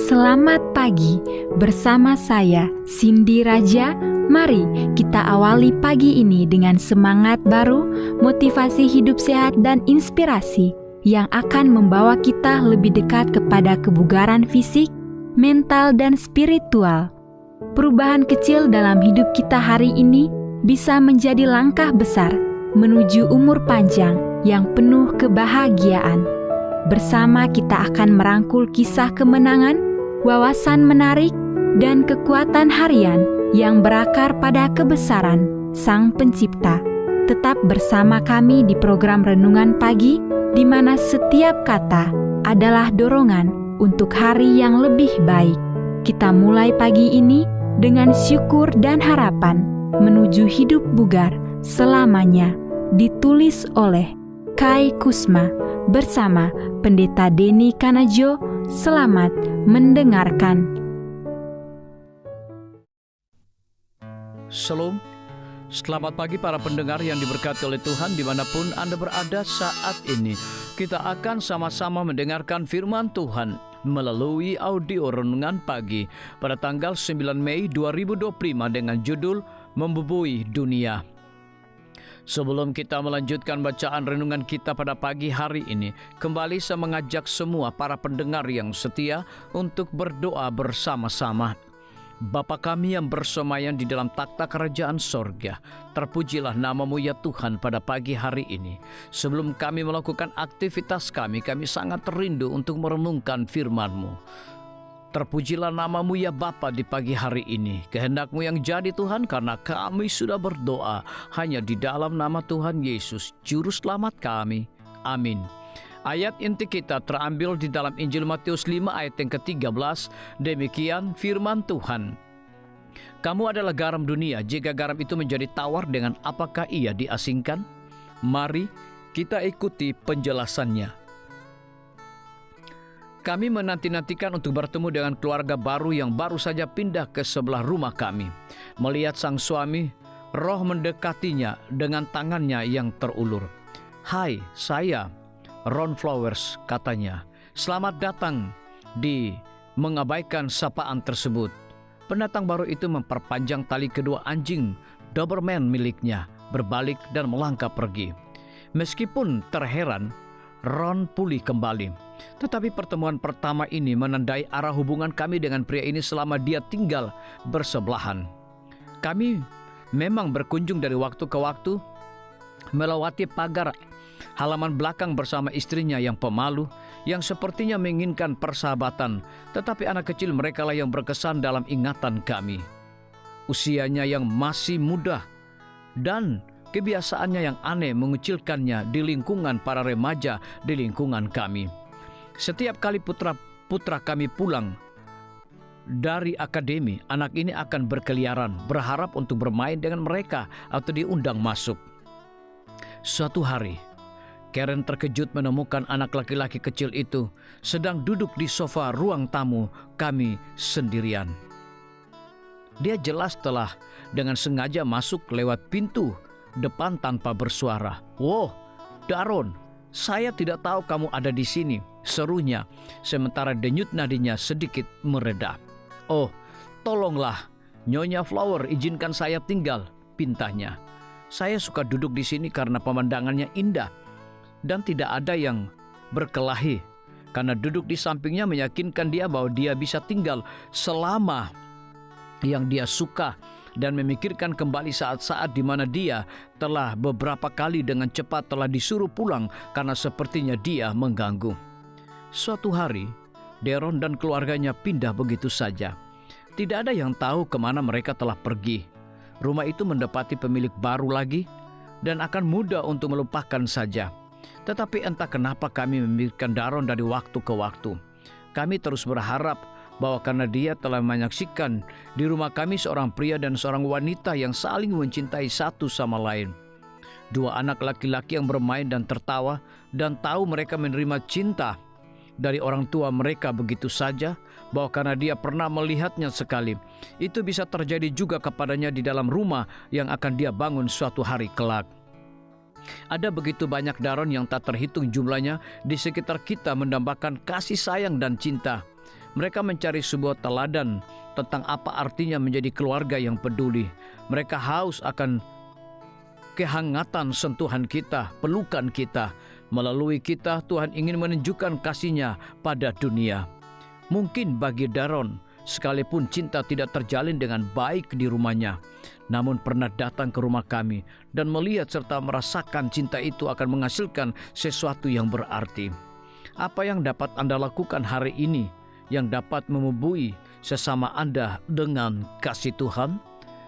Selamat pagi bersama saya Cindy Raja. Mari kita awali pagi ini dengan semangat baru, motivasi hidup sehat dan inspirasi yang akan membawa kita lebih dekat kepada kebugaran fisik, mental dan spiritual. Perubahan kecil dalam hidup kita hari ini bisa menjadi langkah besar menuju umur panjang yang penuh kebahagiaan. Bersama kita akan merangkul kisah kemenangan, wawasan menarik, dan kekuatan harian yang berakar pada kebesaran Sang Pencipta. Tetap bersama kami di program Renungan Pagi, di mana setiap kata adalah dorongan untuk hari yang lebih baik. Kita mulai pagi ini dengan syukur dan harapan menuju hidup bugar selamanya. Ditulis oleh Kai Kusma bersama Pendeta Denny Kanajo. Selamat mendengarkan. Shalom, selamat pagi para pendengar yang diberkati oleh Tuhan dimanapun Anda berada saat ini. Kita akan sama-sama mendengarkan firman Tuhan melalui audio Renungan Pagi pada tanggal 9 Mei 2025 dengan judul Membubui Dunia. Sebelum kita melanjutkan bacaan renungan kita pada pagi hari ini, kembali saya mengajak semua para pendengar yang setia untuk berdoa bersama-sama. Bapa kami yang bersemayam di dalam takhta kerajaan sorga, terpujilah nama-Mu ya Tuhan pada pagi hari ini. Sebelum kami melakukan aktivitas kami sangat rindu untuk merenungkan firman-Mu. Terpujilah nama-Mu ya Bapa di pagi hari ini. Kehendak-Mu yang jadi Tuhan, karena kami sudah berdoa hanya di dalam nama Tuhan Yesus, Juru Selamat kami. Amin. Ayat inti kita terambil di dalam Injil Matius 5 ayat yang ke-13. Demikian firman Tuhan. Kamu adalah garam dunia. Jika garam itu menjadi tawar, dengan apakah ia diasingkan? Mari kita ikuti penjelasannya. Kami menanti-nantikan untuk bertemu dengan keluarga baru yang baru saja pindah ke sebelah rumah kami. Melihat sang suami, roh mendekatinya dengan tangannya yang terulur. Hai, saya Ron Flowers, katanya. Selamat datang. Di mengabaikan sapaan tersebut, pendatang baru itu memperpanjang tali kedua anjing Doberman miliknya, berbalik dan melangkah pergi. Meskipun terheran, Ron pulih kembali. Tetapi pertemuan pertama ini menandai arah hubungan kami dengan pria ini selama dia tinggal bersebelahan. Kami memang berkunjung dari waktu ke waktu, melewati pagar halaman belakang bersama istrinya yang pemalu, yang sepertinya menginginkan persahabatan, tetapi anak kecil mereka lah yang berkesan dalam ingatan kami. Usianya yang masih muda dan kebiasaannya yang aneh mengucilkannya di lingkungan para remaja di lingkungan kami. Setiap kali putra kami pulang dari akademi, anak ini akan berkeliaran, berharap untuk bermain dengan mereka atau diundang masuk. Suatu hari, Karen terkejut menemukan anak laki-laki kecil itu sedang duduk di sofa ruang tamu kami sendirian. Dia jelas telah dengan sengaja masuk lewat pintu depan tanpa bersuara. "Wow, Daron, saya tidak tahu kamu ada di sini," serunya, sementara denyut nadinya sedikit mereda. "Oh, tolonglah, Nyonya Flower, izinkan saya tinggal," pintanya. "Saya suka duduk di sini karena pemandangannya indah dan tidak ada yang berkelahi. Karena duduk di sampingnya meyakinkan dia bahwa dia bisa tinggal selama yang dia suka dan memikirkan kembali saat-saat di mana dia telah beberapa kali dengan cepat telah disuruh pulang karena sepertinya dia mengganggu." Suatu hari, Daron dan keluarganya pindah begitu saja. Tidak ada yang tahu kemana mereka telah pergi. Rumah itu mendapati pemilik baru lagi dan akan mudah untuk melupakan saja. Tetapi entah kenapa kami memikirkan Daron dari waktu ke waktu. Kami terus berharap bahwa karena dia telah menyaksikan di rumah kami seorang pria dan seorang wanita yang saling mencintai satu sama lain. Dua anak laki-laki yang bermain dan tertawa dan tahu mereka menerima cinta dari orang tua mereka begitu saja, bahwa karena dia pernah melihatnya sekali, itu bisa terjadi juga kepadanya di dalam rumah yang akan dia bangun suatu hari kelak. Ada begitu banyak Daron yang tak terhitung jumlahnya di sekitar kita mendambakan kasih sayang dan cinta. Mereka mencari sebuah teladan tentang apa artinya menjadi keluarga yang peduli. Mereka haus akan kehangatan sentuhan kita, pelukan kita. Melalui kita, Tuhan ingin menunjukkan kasih-Nya pada dunia. Mungkin bagi Daron, sekalipun cinta tidak terjalin dengan baik di rumahnya, namun pernah datang ke rumah kami dan melihat serta merasakan cinta itu akan menghasilkan sesuatu yang berarti. Apa yang dapat Anda lakukan hari ini yang dapat memubui sesama Anda dengan kasih Tuhan?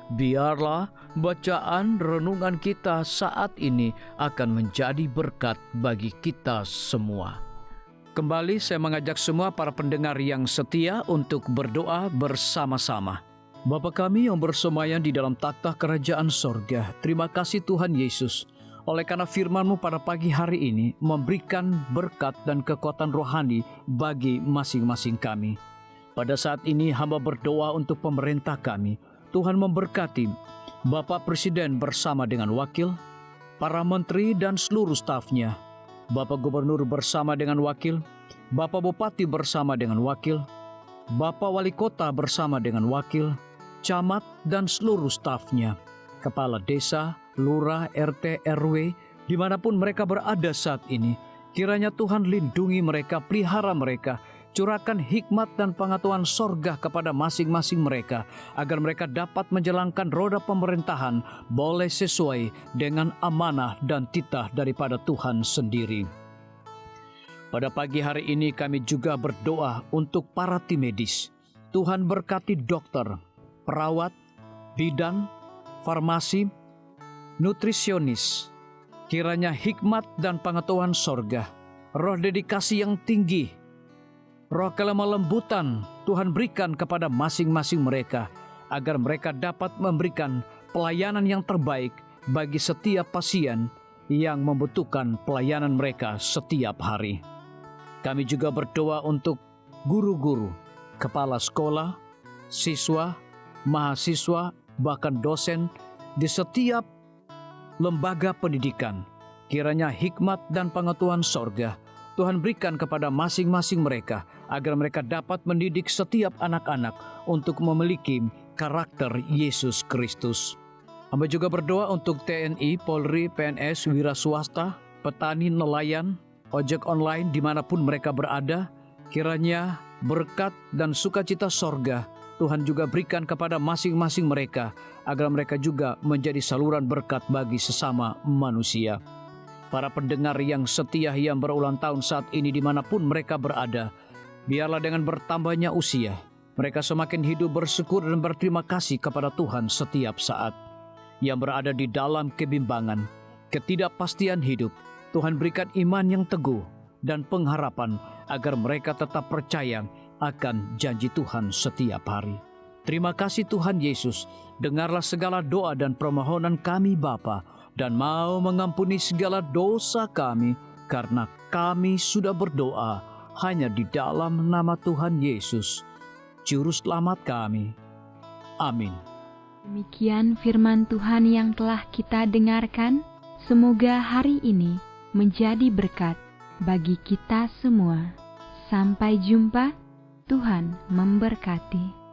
Biarlah bacaan renungan kita saat ini akan menjadi berkat bagi kita semua. Kembali saya mengajak semua para pendengar yang setia untuk berdoa bersama-sama. Bapa kami yang bersemayam di dalam takhta kerajaan sorga, terima kasih Tuhan Yesus, oleh karena firman-Mu pada pagi hari ini memberikan berkat dan kekuatan rohani bagi masing-masing kami. Pada saat ini hamba berdoa untuk pemerintah kami. Tuhan memberkati Bapak Presiden bersama dengan wakil, para menteri dan seluruh stafnya, Bapak Gubernur bersama dengan wakil, Bapak Bupati bersama dengan wakil, Bapak Wali Kota bersama dengan wakil, camat dan seluruh stafnya, kepala desa, lurah, RT, RW, dimanapun mereka berada saat ini. Kiranya Tuhan lindungi mereka, pelihara mereka, curahkan hikmat dan pengetahuan sorga kepada masing-masing mereka, agar mereka dapat menjalankan roda pemerintahan boleh sesuai dengan amanah dan titah daripada Tuhan sendiri. Pada pagi hari ini kami juga berdoa untuk para tim medis. Tuhan berkati dokter, perawat, bidan, farmasi, nutrisionis. Kiranya hikmat dan pengetahuan sorga, roh dedikasi yang tinggi, roh kelemah lembutan Tuhan berikan kepada masing-masing mereka, agar mereka dapat memberikan pelayanan yang terbaik bagi setiap pasien yang membutuhkan pelayanan mereka setiap hari. Kami juga berdoa untuk guru-guru, kepala sekolah, siswa, mahasiswa, bahkan dosen di setiap lembaga pendidikan. Kiranya hikmat dan pengetahuan sorga Tuhan berikan kepada masing-masing mereka, agar mereka dapat mendidik setiap anak-anak untuk memiliki karakter Yesus Kristus. Hamba juga berdoa untuk TNI, Polri, PNS, wira swasta, petani, nelayan, ojek online dimanapun mereka berada. Kiranya berkat dan sukacita sorga Tuhan juga berikan kepada masing-masing mereka, agar mereka juga menjadi saluran berkat bagi sesama manusia. Para pendengar yang setia yang berulang tahun saat ini dimanapun mereka berada, biarlah dengan bertambahnya usia, mereka semakin hidup bersyukur dan berterima kasih kepada Tuhan setiap saat. Yang berada di dalam kebimbangan, ketidakpastian hidup, Tuhan berikan iman yang teguh dan pengharapan, agar mereka tetap percaya akan janji Tuhan setiap hari. Terima kasih Tuhan Yesus, dengarlah segala doa dan permohonan kami Bapa, dan mau mengampuni segala dosa kami, karena kami sudah berdoa hanya di dalam nama Tuhan Yesus, Juru Selamat kami. Amin. Demikian firman Tuhan yang telah kita dengarkan. Semoga hari ini menjadi berkat bagi kita semua. Sampai jumpa, Tuhan memberkati.